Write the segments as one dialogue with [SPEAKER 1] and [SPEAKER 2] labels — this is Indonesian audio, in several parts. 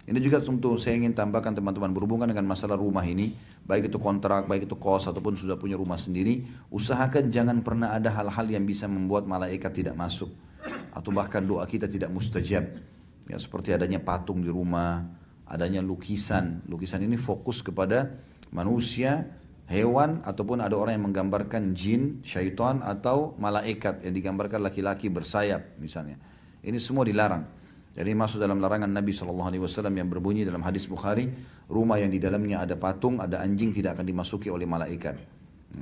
[SPEAKER 1] Ini juga tentu saya ingin tambahkan teman-teman berhubungan dengan masalah rumah ini, baik itu kontrak, baik itu kos ataupun sudah punya rumah sendiri, usahakan jangan pernah ada hal-hal yang bisa membuat malaikat tidak masuk atau bahkan doa kita tidak mustajab. Ya seperti adanya patung di rumah, adanya lukisan. Lukisan ini fokus kepada manusia, hewan ataupun ada orang yang menggambarkan jin, syaitan atau malaikat yang digambarkan laki-laki bersayap misalnya. Ini semua dilarang. Jadi masuk dalam larangan Nabi SAW yang berbunyi dalam hadis Bukhari, rumah yang di dalamnya ada patung, ada anjing tidak akan dimasuki oleh malaikat.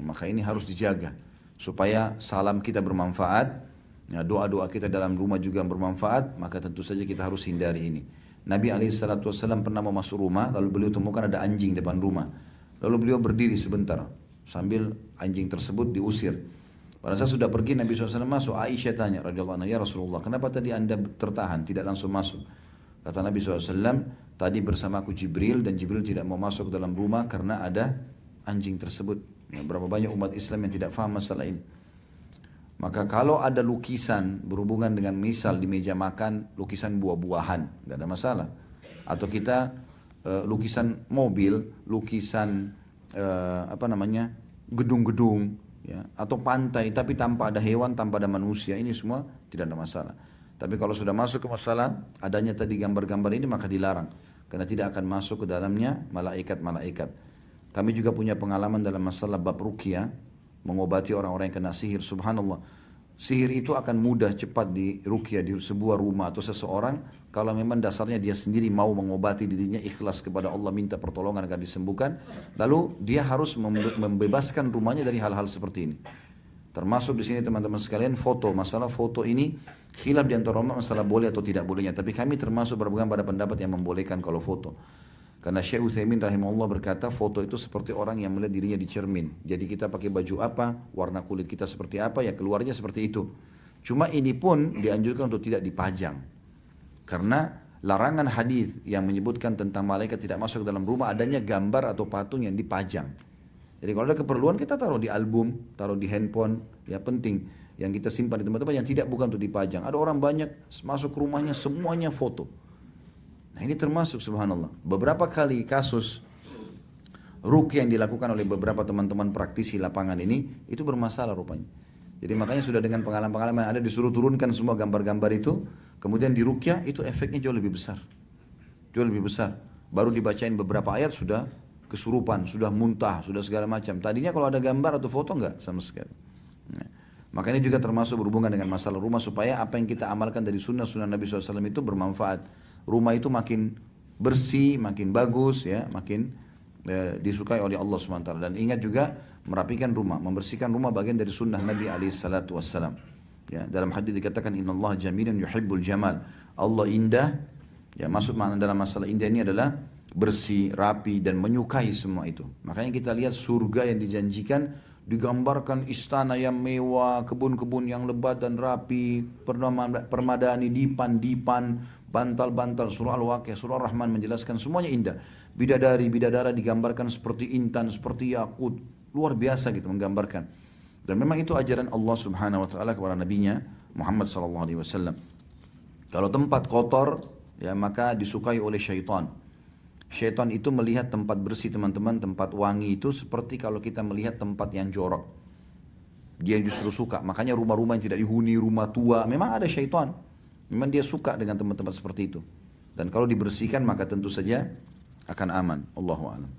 [SPEAKER 1] Maka ini harus dijaga supaya salam kita bermanfaat, ya, doa-doa kita dalam rumah juga bermanfaat, maka tentu saja kita harus hindari ini. Nabi SAW pernah mau masuk rumah, lalu beliau temukan ada anjing depan rumah. Lalu beliau berdiri sebentar sambil anjing tersebut diusir. Pada saat sudah pergi Nabi SAW masuk, Aisyah tanya radhiyallahu anha, ya Rasulullah, kenapa tadi anda tertahan, tidak langsung masuk? Kata Nabi SAW, tadi bersamaku Jibril dan Jibril tidak mau masuk ke dalam rumah karena ada anjing tersebut. Ya, berapa banyak umat Islam yang tidak faham masalah ini. Maka kalau ada lukisan berhubungan dengan misal di meja makan, lukisan buah-buahan, tidak ada masalah. Atau kita lukisan mobil, lukisan gedung-gedung, ya, atau pantai tapi tanpa ada hewan, tanpa ada manusia, ini semua tidak ada masalah. Tapi kalau sudah masuk ke masalah adanya tadi gambar-gambar ini maka dilarang karena tidak akan masuk ke dalamnya malaikat-malaikat. Kami juga punya pengalaman dalam masalah bab ruqyah, mengobati orang-orang yang kena sihir. Subhanallah, sihir itu akan mudah cepat di ruqyah di sebuah rumah atau seseorang kalau memang dasarnya dia sendiri mau mengobati dirinya, ikhlas kepada Allah, minta pertolongan agar disembuhkan. Lalu dia harus membebaskan rumahnya dari hal-hal seperti ini. Termasuk di sini teman-teman sekalian foto. Masalah foto ini khilaf di antara ulama masalah boleh atau tidak bolehnya. Tapi kami termasuk berpegang pada pendapat yang membolehkan kalau foto. Karena Syekh Utsaimin rahimahullah berkata foto itu seperti orang yang melihat dirinya di cermin. Jadi kita pakai baju apa, warna kulit kita seperti apa, ya keluarnya seperti itu. Cuma ini pun dianjurkan untuk tidak dipajang. Karena larangan hadis yang menyebutkan tentang malaikat tidak masuk dalam rumah adanya gambar atau patung yang dipajang. Jadi kalau ada keperluan kita taruh di album, taruh di handphone, ya penting. Yang kita simpan di tempat-tempat yang tidak bukan untuk dipajang. Ada orang banyak masuk ke rumahnya semuanya foto. Nah ini termasuk subhanallah. Beberapa kali kasus ruqyah yang dilakukan oleh beberapa teman-teman praktisi lapangan ini, itu bermasalah rupanya. Jadi makanya sudah dengan pengalaman-pengalaman ada disuruh turunkan semua gambar-gambar itu, kemudian di ruqyah itu efeknya jauh lebih besar. Jauh lebih besar. Baru dibacain beberapa ayat sudah kesurupan, sudah muntah, sudah segala macam. Tadinya kalau ada gambar atau foto enggak sama sekali. Nah, makanya juga termasuk berhubungan dengan masalah rumah supaya apa yang kita amalkan dari sunnah-sunnah Nabi SAW itu bermanfaat. Rumah itu makin bersih, makin bagus, ya, makin disukai oleh Allah SWT. Dan ingat juga merapikan rumah, membersihkan rumah bagian dari sunnah Nabi SAW. Ya, dalam hadis dikatakan Inna Allah jamilun yuhibbul jamal. Allah indah, ya, maksud makna dalam masalah indah ini adalah bersih, rapi dan menyukai semua itu. Makanya kita lihat surga yang dijanjikan digambarkan istana yang mewah, kebun-kebun yang lebat dan rapi, permadani, dipan-dipan, bantal-bantal. Surah Al-Waqiah, Surah Ar-Rahman menjelaskan semuanya indah. Bidadari, bidadara digambarkan seperti intan, seperti yakut. Luar biasa gitu menggambarkan. Dan memang itu ajaran Allah Subhanahu wa taala kepada nabinya Muhammad sallallahu alaihi wasallam. Kalau tempat kotor, ya maka disukai oleh syaitan. Syaitan itu melihat tempat bersih teman-teman, tempat wangi itu seperti kalau kita melihat tempat yang jorok. Dia justru suka. Makanya rumah-rumah yang tidak dihuni, rumah tua, memang ada syaitan. Memang dia suka dengan tempat-tempat seperti itu. Dan kalau dibersihkan maka tentu saja akan aman. Allahu a'lam.